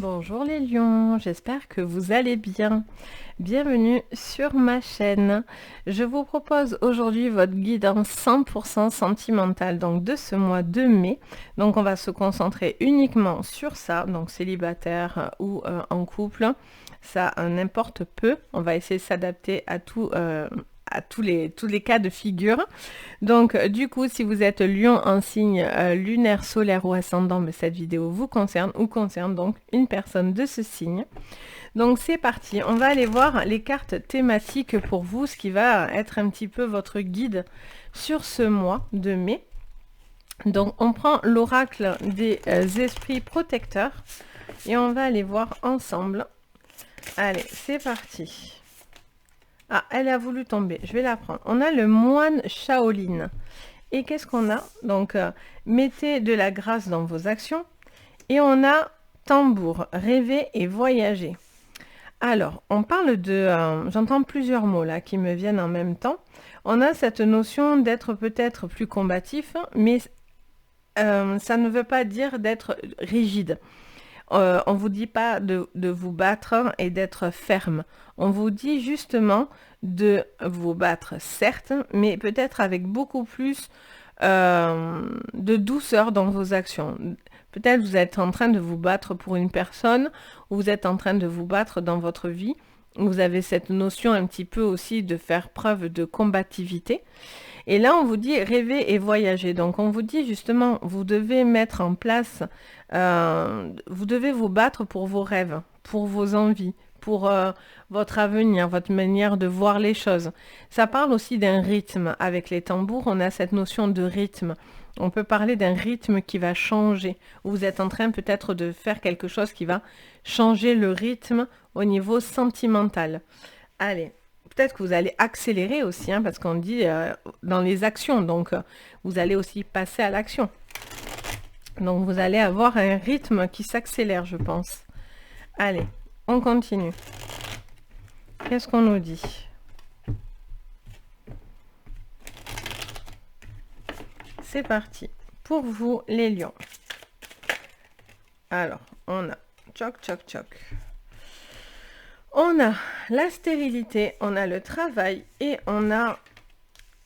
Bonjour les lions, j'espère que vous allez bien. Bienvenue sur ma chaîne. Je vous propose aujourd'hui votre guidance 100% sentimentale donc de ce mois de mai. Donc on va se concentrer uniquement sur ça, donc célibataire ou en couple. Ça n'importe peu. On va essayer de s'adapter à tout. À tous les cas de figure. Donc du coup, si vous êtes lion en signe lunaire, solaire ou ascendant, mais cette vidéo vous concerne ou concerne donc une personne de ce signe. Donc c'est parti, on va aller voir les cartes thématiques pour vous, ce qui va être un petit peu votre guide sur ce mois de mai. Donc on prend l'oracle des esprits protecteurs et on va aller voir ensemble. Allez, c'est parti. Ah, elle a voulu tomber, je vais la prendre. On a le moine Shaolin. Et qu'est-ce qu'on a? Donc, mettez de la grâce dans vos actions. Et on a tambour, rêver et voyager. Alors, on parle de... j'entends plusieurs mots là qui me viennent en même temps. On a cette notion d'être peut-être plus combatif, mais ça ne veut pas dire d'être rigide. On ne vous dit pas de vous battre et d'être ferme. On vous dit justement de vous battre, certes, mais peut-être avec beaucoup plus de douceur dans vos actions. Peut-être vous êtes en train de vous battre pour une personne, ou vous êtes en train de vous battre dans votre vie. Vous avez cette notion un petit peu aussi de faire preuve de combativité. Et là, on vous dit rêver et voyager. Donc, on vous dit justement, vous devez mettre en place, vous devez vous battre pour vos rêves, pour vos envies, pour votre avenir, votre manière de voir les choses. Ça parle aussi d'un rythme. Avec les tambours, on a cette notion de rythme. On peut parler d'un rythme qui va changer. Vous êtes en train peut-être de faire quelque chose qui va changer le rythme au niveau sentimental. Allez. Peut-être que vous allez accélérer aussi, hein, parce qu'on dit dans les actions, donc vous allez aussi passer à l'action. Donc vous allez avoir un rythme qui s'accélère, je pense. Allez, on continue. Qu'est-ce qu'on nous dit? C'est parti. Pour vous, les lions. Alors, on a tchoc, tchoc, tchoc. On a la stérilité, on a le travail et on a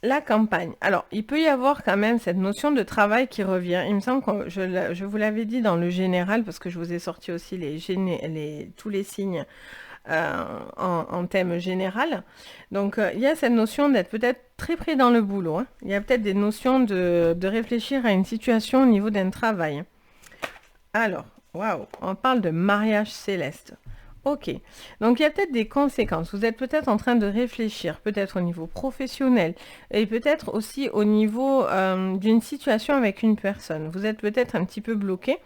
la campagne. Alors, il peut y avoir quand même cette notion de travail qui revient. Il me semble que je vous l'avais dit dans le général, parce que je vous ai sorti aussi tous les signes en thème général. Donc, il y a cette notion d'être peut-être très pris dans le boulot. Hein. Il y a peut-être des notions de réfléchir à une situation au niveau d'un travail. Alors, waouh, on parle de mariage céleste. Ok, donc il y a peut-être des conséquences. Vous êtes peut-être en train de réfléchir, peut-être au niveau professionnel et peut-être aussi au niveau d'une situation avec une personne. Vous êtes peut-être un petit peu bloqué.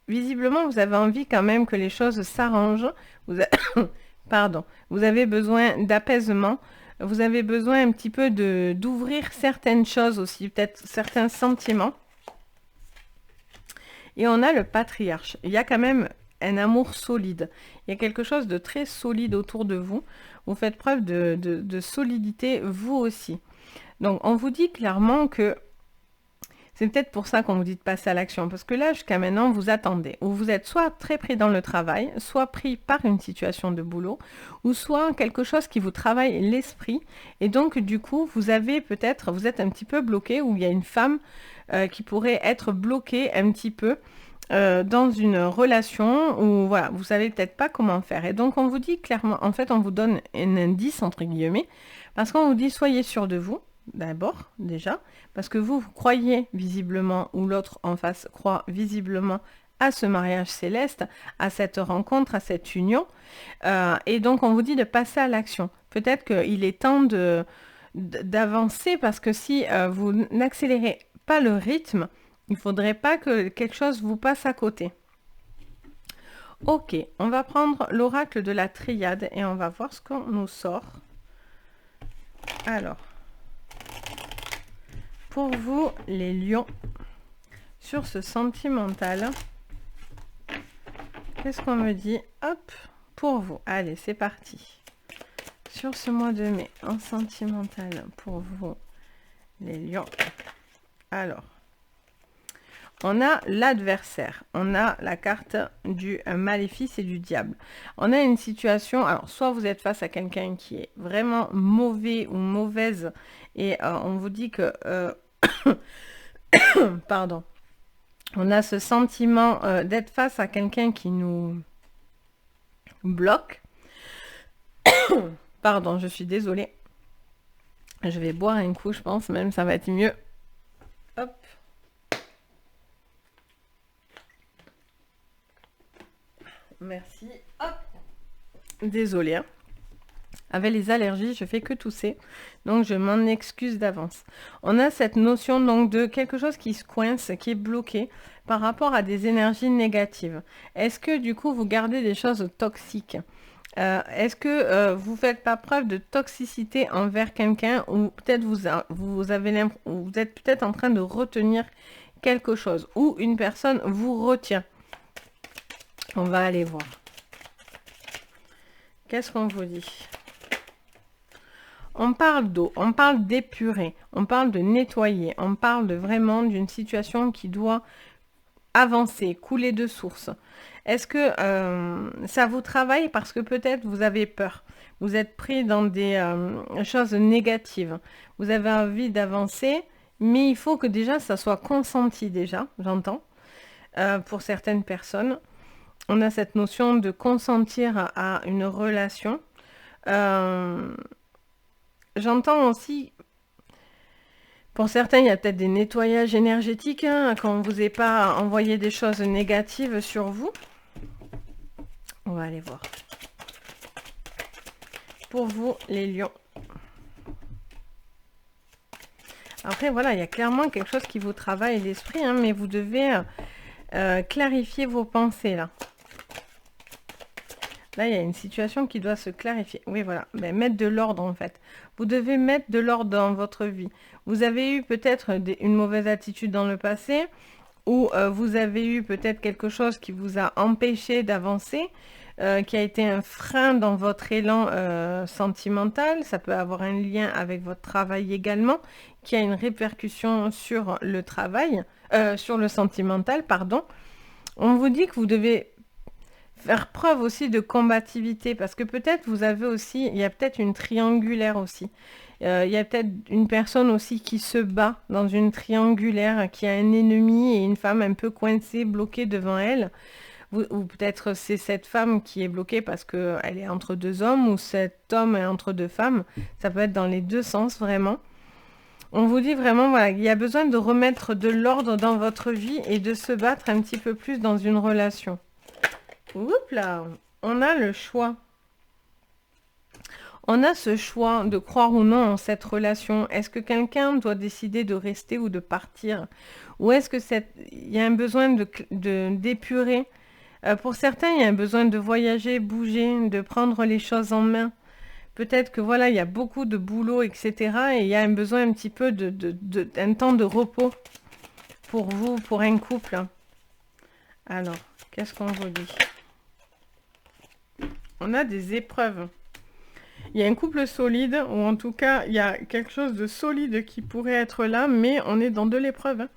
Visiblement, vous avez envie quand même que les choses s'arrangent. Pardon, vous avez besoin d'apaisement. Vous avez besoin un petit peu d'ouvrir certaines choses aussi, peut-être certains sentiments. Et on a le patriarche. Il y a quand même un amour solide. Il y a quelque chose de très solide autour de vous. Vous faites preuve de solidité, vous aussi. Donc, on vous dit clairement que c'est peut-être pour ça qu'on vous dit de passer à l'action. Parce que là, jusqu'à maintenant, vous attendez. Ou vous êtes soit très pris dans le travail, soit pris par une situation de boulot, ou soit quelque chose qui vous travaille l'esprit. Et donc, du coup, vous êtes un petit peu bloqué, ou il y a une femme qui pourrait être bloquée un petit peu dans une relation où voilà, vous savez peut-être pas comment faire. Et donc on vous dit clairement, en fait on vous donne un indice entre guillemets, parce qu'on vous dit soyez sûr de vous, d'abord déjà, parce que vous croyez visiblement, ou l'autre en face croit visiblement à ce mariage céleste, à cette rencontre, à cette union. Et donc on vous dit de passer à l'action. Peut-être qu'il est temps d'avancer, parce que si vous n'accélérez pas le rythme, il ne faudrait pas que quelque chose vous passe à côté. Ok, on va prendre l'oracle de la triade et on va voir ce qu'on nous sort. Alors, pour vous, les lions, sur ce sentimental, qu'est-ce qu'on me dit? Hop, pour vous. Allez, c'est parti. Sur ce mois de mai, en sentimental, pour vous, les lions. Alors, On a l'adversaire, on a la carte du maléfice et du diable. On a une situation, alors soit vous êtes face à quelqu'un qui est vraiment mauvais ou mauvaise et on vous dit que, pardon, on a ce sentiment d'être face à quelqu'un qui nous bloque. Pardon, je suis désolée. Je vais boire un coup, je pense, même ça va être mieux. Hop. Merci. Hop. Désolée. Hein. Avec les allergies, je fais que tousser. Donc, je m'en excuse d'avance. On a cette notion donc de quelque chose qui se coince, qui est bloqué par rapport à des énergies négatives. Est-ce que du coup, vous gardez des choses toxiques? Est-ce que vous ne faites pas preuve de toxicité envers quelqu'un ou peut-être vous êtes peut-être en train de retenir quelque chose ou une personne vous retient? On va aller voir. Qu'est-ce qu'on vous dit? On parle d'eau, on parle d'épurer, on parle de nettoyer, on parle de vraiment d'une situation qui doit avancer, couler de source. Est-ce que ça vous travaille parce que peut-être vous avez peur, vous êtes pris dans des choses négatives, vous avez envie d'avancer, mais il faut que déjà ça soit consenti déjà, j'entends, pour certaines personnes. On a cette notion de consentir à une relation. J'entends aussi, pour certains, il y a peut-être des nettoyages énergétiques, hein, quand on ne vous ait pas envoyé des choses négatives sur vous. On va aller voir. Pour vous, les lions. Après, voilà, il y a clairement quelque chose qui vous travaille l'esprit, hein, mais vous devez clarifier vos pensées, là. Là, il y a une situation qui doit se clarifier. Oui, voilà. Ben, mettre de l'ordre, en fait. Vous devez mettre de l'ordre dans votre vie. Vous avez eu peut-être une mauvaise attitude dans le passé ou vous avez eu peut-être quelque chose qui vous a empêché d'avancer, qui a été un frein dans votre élan sentimental. Ça peut avoir un lien avec votre travail également, qui a une répercussion sur le travail, sur le sentimental, pardon. On vous dit que vous devez faire preuve aussi de combativité, parce que peut-être vous avez aussi, il y a peut-être une triangulaire aussi. Il y a peut-être une personne aussi qui se bat dans une triangulaire, qui a un ennemi et une femme un peu coincée, bloquée devant elle. Ou peut-être c'est cette femme qui est bloquée parce qu'elle est entre deux hommes, ou cet homme est entre deux femmes. Ça peut être dans les deux sens, vraiment. On vous dit vraiment, voilà, il y a besoin de remettre de l'ordre dans votre vie et de se battre un petit peu plus dans une relation. Oups là, on a le choix. On a ce choix de croire ou non en cette relation. Est-ce que quelqu'un doit décider de rester ou de partir? Ou est-ce que il y a un besoin d'épurer? Pour certains, il y a un besoin de voyager, bouger, de prendre les choses en main. Peut-être que voilà, il y a beaucoup de boulot, etc. Et il y a un besoin un petit peu d'un temps de repos pour vous, pour un couple. Alors, qu'est-ce qu'on vous dit? On a des épreuves. Il y a un couple solide, ou en tout cas, il y a quelque chose de solide qui pourrait être là, mais on est dans de l'épreuve. Hein.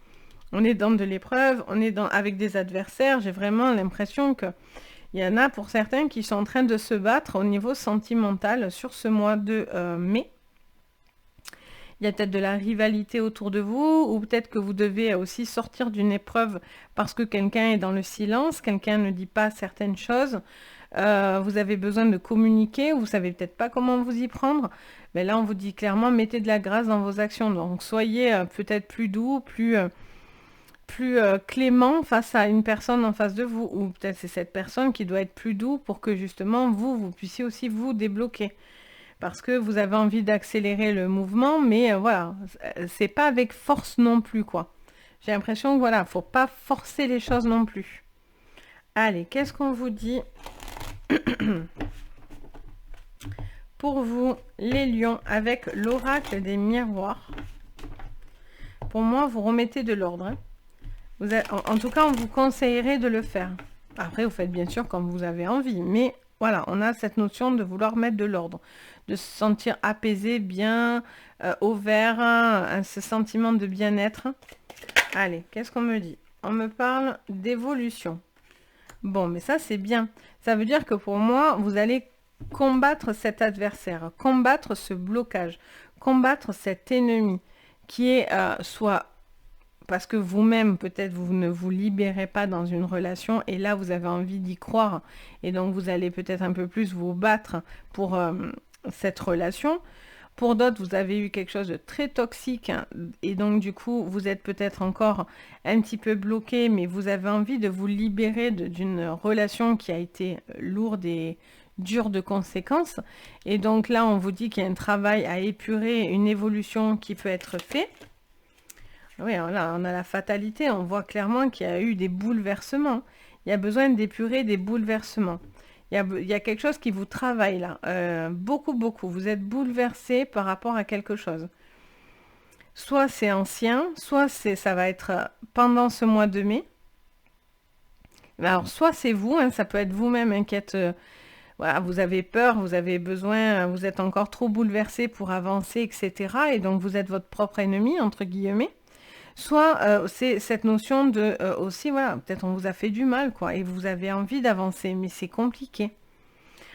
On est dans de l'épreuve, on est avec des adversaires. J'ai vraiment l'impression qu'il y en a pour certains qui sont en train de se battre au niveau sentimental sur ce mois de mai. Il y a peut-être de la rivalité autour de vous, ou peut-être que vous devez aussi sortir d'une épreuve parce que quelqu'un est dans le silence, quelqu'un ne dit pas certaines choses. Vous avez besoin de communiquer, vous savez peut-être pas comment vous y prendre. Mais là, on vous dit clairement, mettez de la grâce dans vos actions. Donc, soyez peut-être plus doux, plus clément face à une personne en face de vous. Ou peut-être c'est cette personne qui doit être plus doux pour que justement, vous puissiez aussi vous débloquer. Parce que vous avez envie d'accélérer le mouvement, mais voilà, c'est pas avec force non plus, quoi. J'ai l'impression que voilà, faut pas forcer les choses non plus. Allez, qu'est-ce qu'on vous dit pour vous, les lions, avec l'oracle des miroirs? Pour moi, vous remettez de l'ordre. Hein. En tout cas, on vous conseillerait de le faire. Après, vous faites bien sûr comme vous avez envie, mais voilà, on a cette notion de vouloir mettre de l'ordre, de se sentir apaisé, bien, au vert, ce sentiment de bien-être. Allez, qu'est-ce qu'on me dit? On me parle d'évolution. Bon, mais ça, c'est bien. Ça veut dire que pour moi, vous allez combattre cet adversaire, combattre ce blocage, combattre cet ennemi qui est soit parce que vous-même, peut-être, vous ne vous libérez pas dans une relation et là, vous avez envie d'y croire et donc vous allez peut-être un peu plus vous battre pour cette relation. Pour d'autres, vous avez eu quelque chose de très toxique hein, et donc du coup, vous êtes peut-être encore un petit peu bloqué, mais vous avez envie de vous libérer d'une relation qui a été lourde et dure de conséquences. Et donc là, on vous dit qu'il y a un travail à épurer, une évolution qui peut être faite. Oui, là, on a la fatalité, on voit clairement qu'il y a eu des bouleversements. Il y a besoin d'épurer des bouleversements. Il y a quelque chose qui vous travaille là, beaucoup, beaucoup. Vous êtes bouleversé par rapport à quelque chose. Soit c'est ancien, soit ça va être pendant ce mois de mai. Alors, soit c'est vous, hein, ça peut être vous-même inquiète. Voilà, vous avez peur, vous avez besoin, vous êtes encore trop bouleversé pour avancer, etc. Et donc, vous êtes votre propre ennemi, entre guillemets. Soit c'est cette notion de aussi, voilà, peut-être on vous a fait du mal, quoi, et vous avez envie d'avancer, mais c'est compliqué.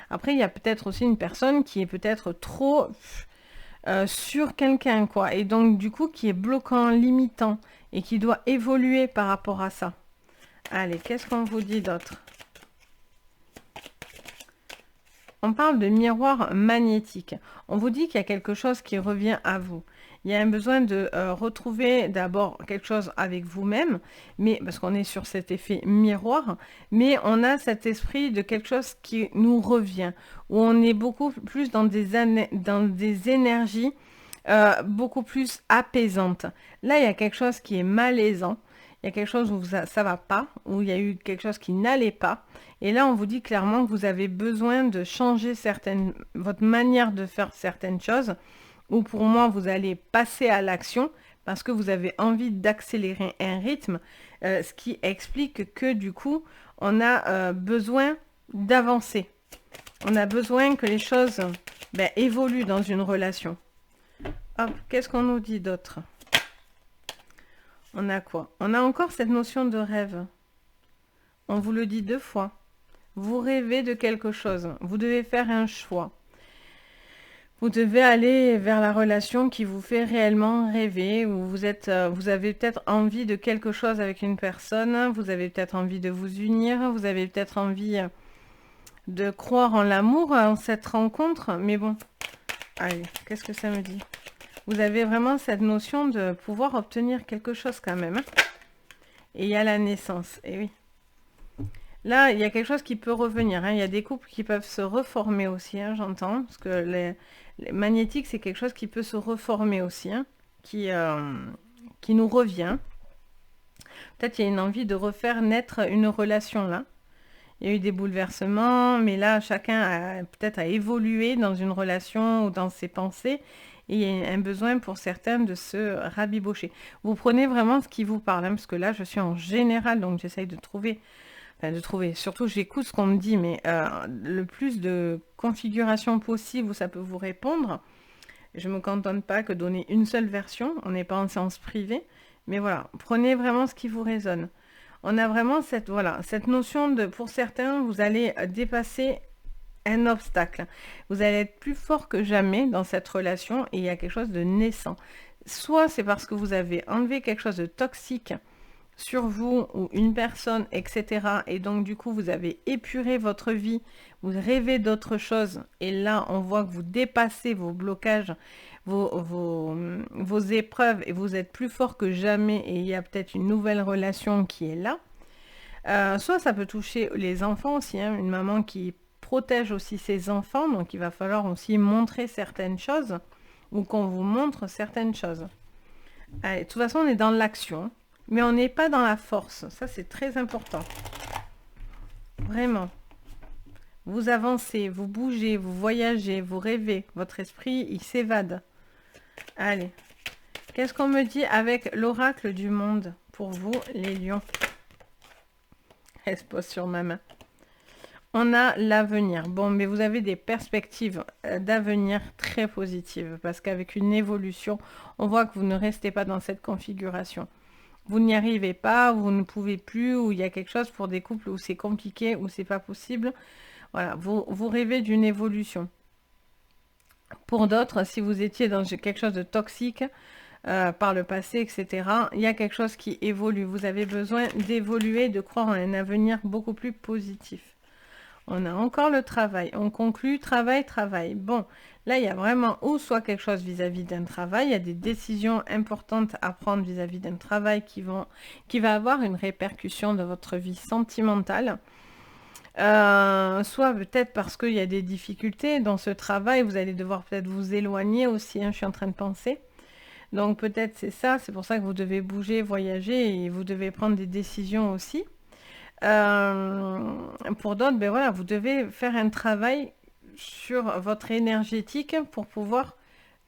Après, il y a peut-être aussi une personne qui est peut-être trop sur quelqu'un, quoi, et donc du coup qui est bloquant, limitant, et qui doit évoluer par rapport à ça. Allez, qu'est-ce qu'on vous dit d'autre? On parle de miroir magnétique. On vous dit qu'il y a quelque chose qui revient à vous. Il y a un besoin de retrouver d'abord quelque chose avec vous-même, mais parce qu'on est sur cet effet miroir, mais on a cet esprit de quelque chose qui nous revient, où on est beaucoup plus dans des énergies beaucoup plus apaisantes. Là, il y a quelque chose qui est malaisant. Il y a quelque chose où ça va pas, où il y a eu quelque chose qui n'allait pas. Et là, on vous dit clairement que vous avez besoin de changer votre manière de faire certaines choses, ou pour moi, vous allez passer à l'action parce que vous avez envie d'accélérer un rythme, ce qui explique que du coup, on a besoin d'avancer. On a besoin que les choses évoluent dans une relation. Hop, qu'est-ce qu'on nous dit d'autre? On a quoi? On a encore cette notion de rêve. On vous le dit 2 fois. Vous rêvez de quelque chose. Vous devez faire un choix. Vous devez aller vers la relation qui vous fait réellement rêver, où vous avez peut-être envie de quelque chose avec une personne, vous avez peut-être envie de vous unir, vous avez peut-être envie de croire en l'amour, en cette rencontre, mais bon, allez, qu'est-ce que ça me dit? Vous avez vraiment cette notion de pouvoir obtenir quelque chose quand même. Hein. Et il y a la naissance, et oui. Là, il y a quelque chose qui peut revenir. Hein. Il y a des couples qui peuvent se reformer aussi, hein, j'entends. Parce que les magnétiques, c'est quelque chose qui peut se reformer aussi, hein, qui nous revient. Peut-être il y a une envie de refaire naître une relation là. Il y a eu des bouleversements, mais là, chacun a peut-être à évoluer dans une relation ou dans ses pensées. Et il y a un besoin pour certains de se rabibocher. Vous prenez vraiment ce qui vous parle, hein, parce que là, je suis en général, donc j'essaye de trouver, surtout j'écoute ce qu'on me dit, mais le plus de configurations possibles où ça peut vous répondre. Je ne me cantonne pas que donner une seule version, on n'est pas en séance privée, mais voilà, prenez vraiment ce qui vous résonne. On a vraiment cette notion de, pour certains, vous allez dépasser un obstacle. Vous allez être plus fort que jamais dans cette relation et il y a quelque chose de naissant. Soit c'est parce que vous avez enlevé quelque chose de toxique sur vous ou une personne, etc. Et donc du coup, vous avez épuré votre vie, vous rêvez d'autre chose. Et là, on voit que vous dépassez vos blocages, vos épreuves et vous êtes plus fort que jamais et il y a peut-être une nouvelle relation qui est là. Soit ça peut toucher les enfants aussi, hein, une maman qui protège aussi ses enfants, donc il va falloir aussi montrer certaines choses ou qu'on vous montre certaines choses. Allez, de toute façon, on est dans l'action, mais on n'est pas dans la force. Ça, c'est très important. Vraiment. Vous avancez, vous bougez, vous voyagez, vous rêvez. Votre esprit, il s'évade. Allez. Qu'est-ce qu'on me dit avec l'oracle du monde pour vous, les lions? Elle se pose sur ma main. On a l'avenir. Bon, mais vous avez des perspectives d'avenir très positives parce qu'avec une évolution, on voit que vous ne restez pas dans cette configuration. vous n'y arrivez pas, vous ne pouvez plus, ou il y a quelque chose pour des couples où c'est compliqué, où c'est pas possible. Voilà, vous rêvez d'une évolution. Pour d'autres, si vous étiez dans quelque chose de toxique par le passé, etc., il y a quelque chose qui évolue. Vous avez besoin d'évoluer, de croire en un avenir beaucoup plus positif. On a encore le travail. On conclut travail, travail. Bon, là, il y a vraiment ou soit quelque chose vis-à-vis d'un travail, il y a des décisions importantes à prendre vis-à-vis d'un travail qui va avoir une répercussion dans votre vie sentimentale. Soit peut-être parce qu'il y a des difficultés dans ce travail, vous allez devoir peut-être vous éloigner aussi, hein, je suis en train de penser. Donc peut-être c'est ça, c'est pour ça que vous devez bouger, voyager et vous devez prendre des décisions aussi. Pour d'autres, ben voilà, vous devez faire un travail sur votre énergétique pour pouvoir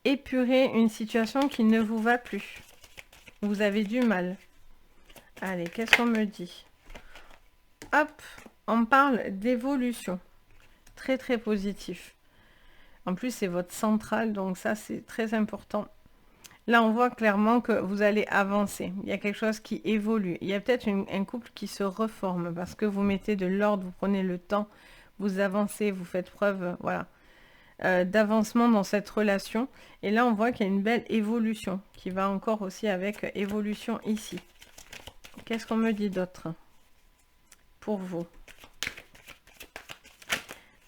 épurer une situation qui ne vous va plus. Vous avez du mal. Allez, qu'est-ce qu'on me dit? Hop, on parle d'évolution. Très très positif. En plus, c'est votre centrale, donc ça, c'est très important. Là, on voit clairement que vous allez avancer. Il y a quelque chose qui évolue. Il y a peut-être un couple qui se reforme parce que vous mettez de l'ordre, vous prenez le temps, vous avancez, vous faites preuve, voilà, d'avancement dans cette relation. Et là, on voit qu'il y a une belle évolution qui va encore aussi avec évolution ici. Qu'est-ce qu'on me dit d'autre pour vous?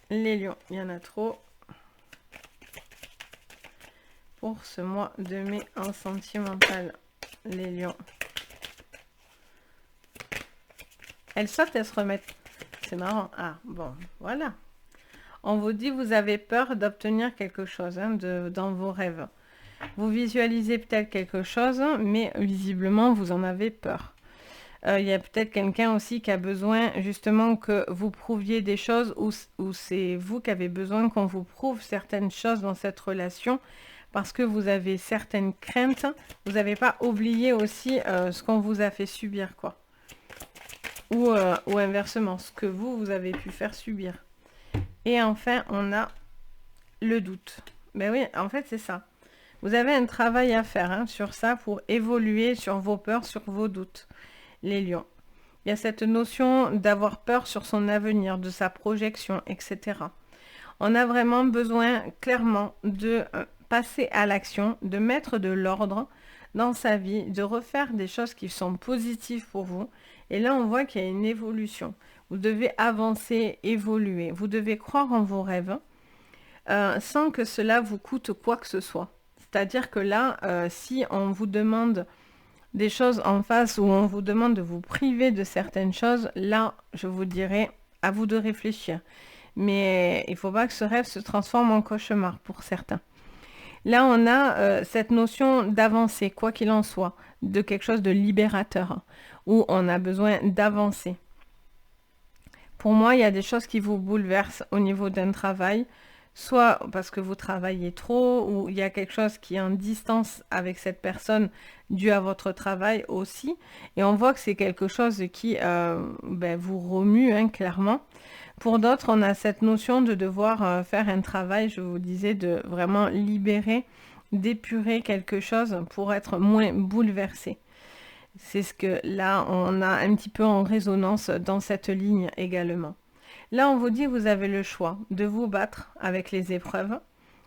Les lions, il y en a trop. Pour ce mois de mai en sentimental, les lions. Elles sautent, elles se remettent. C'est marrant. Ah, bon, voilà. On vous dit, vous avez peur d'obtenir quelque chose hein, dans vos rêves. Vous visualisez peut-être quelque chose, mais visiblement, vous en avez peur. Il y a peut-être quelqu'un aussi qui a besoin justement que vous prouviez des choses ou c'est vous qui avez besoin qu'on vous prouve certaines choses dans cette relation parce que vous avez certaines craintes. Vous n'avez pas oublié aussi ce qu'on vous a fait subir, quoi. Ou inversement, ce que vous avez pu faire subir. Et enfin, on a le doute. Ben oui, en fait, c'est ça. Vous avez un travail à faire hein, sur ça pour évoluer sur vos peurs, sur vos doutes. Les lions. Il y a cette notion d'avoir peur sur son avenir, de sa projection, etc. On a vraiment besoin clairement de passer à l'action, de mettre de l'ordre dans sa vie, de refaire des choses qui sont positives pour vous. Et là, on voit qu'il y a une évolution. Vous devez avancer, évoluer. Vous devez croire en vos rêves sans que cela vous coûte quoi que ce soit. C'est-à-dire que là, si on vous demande des choses en face où on vous demande de vous priver de certaines choses, là, je vous dirais, à vous de réfléchir. Mais il ne faut pas que ce rêve se transforme en cauchemar pour certains. Là, on a cette notion d'avancer, quoi qu'il en soit, de quelque chose de libérateur, où on a besoin d'avancer. Pour moi, il y a des choses qui vous bouleversent au niveau d'un travail, soit parce que vous travaillez trop, ou il y a quelque chose qui est en distance avec cette personne dû à votre travail aussi. Et on voit que c'est quelque chose qui vous remue, hein, clairement. Pour d'autres, on a cette notion de devoir faire un travail, je vous disais, de vraiment libérer, d'épurer quelque chose pour être moins bouleversé. C'est ce que là, on a un petit peu en résonance dans cette ligne également. Là, on vous dit que vous avez le choix de vous battre avec les épreuves.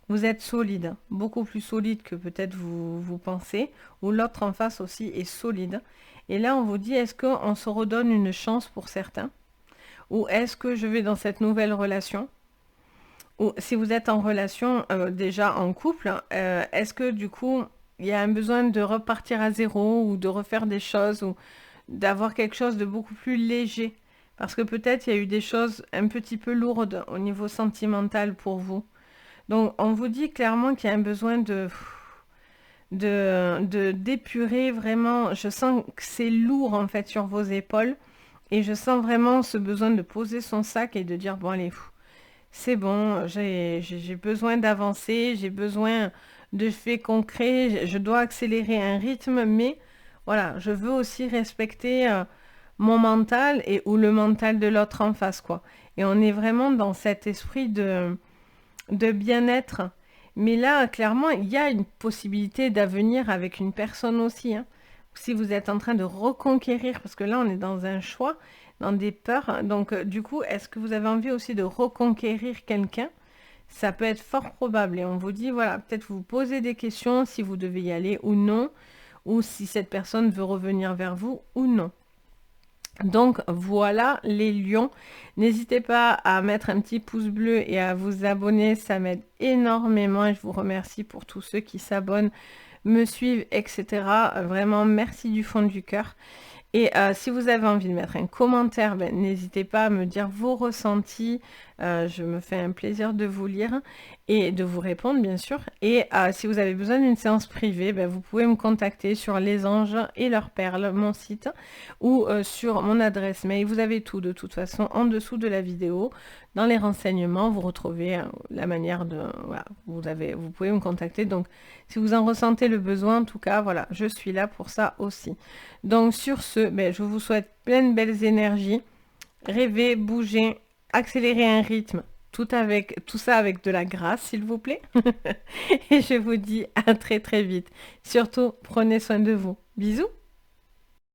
Vous êtes solide, beaucoup plus solide que peut-être vous pensez, ou l'autre en face aussi est solide. Et là, on vous dit, est-ce qu'on se redonne une chance pour certains? Ou est-ce que je vais dans cette nouvelle relation? Ou si vous êtes en relation déjà en couple, est-ce que du coup, il y a un besoin de repartir à zéro ou de refaire des choses ou d'avoir quelque chose de beaucoup plus léger? Parce que peut-être il y a eu des choses un petit peu lourdes au niveau sentimental pour vous. Donc on vous dit clairement qu'il y a un besoin d'épurer vraiment. Je sens que c'est lourd en fait sur vos épaules. Et je sens vraiment ce besoin de poser son sac et de dire, bon allez, c'est bon, j'ai besoin d'avancer, j'ai besoin de faits concrets, je dois accélérer un rythme, mais voilà, je veux aussi respecter mon mental ou le mental de l'autre en face, quoi. Et on est vraiment dans cet esprit de bien-être. Mais là, clairement, il y a une possibilité d'avenir avec une personne aussi, hein. si vous êtes en train de reconquérir, parce que là on est dans un choix, dans des peurs, donc du coup, est-ce que vous avez envie aussi de reconquérir quelqu'un? Ça peut être fort probable et on vous dit, voilà, peut-être vous posez des questions si vous devez y aller ou non, ou si cette personne veut revenir vers vous ou non. Donc voilà les lions, n'hésitez pas à mettre un petit pouce bleu et à vous abonner, ça m'aide énormément et je vous remercie pour tous ceux qui s'abonnent, me suivent, etc. Vraiment merci du fond du cœur. Et si vous avez envie de mettre un commentaire, ben, n'hésitez pas à me dire vos ressentis. Je me fais un plaisir de vous lire et de vous répondre, bien sûr. Et si vous avez besoin d'une séance privée, ben, vous pouvez me contacter sur Les Anges et leurs perles, mon site, ou sur mon adresse mail. Vous avez tout de toute façon en dessous de la vidéo. Dans les renseignements, vous retrouvez la manière de... Voilà, vous pouvez me contacter. Donc, si vous en ressentez le besoin, en tout cas, voilà, je suis là pour ça aussi. Donc, sur ce, ben, je vous souhaite plein de belles énergies. Rêvez, bougez, accélérez un rythme. Tout ça avec de la grâce, s'il vous plaît. Et je vous dis à très très vite. Surtout, prenez soin de vous. Bisous.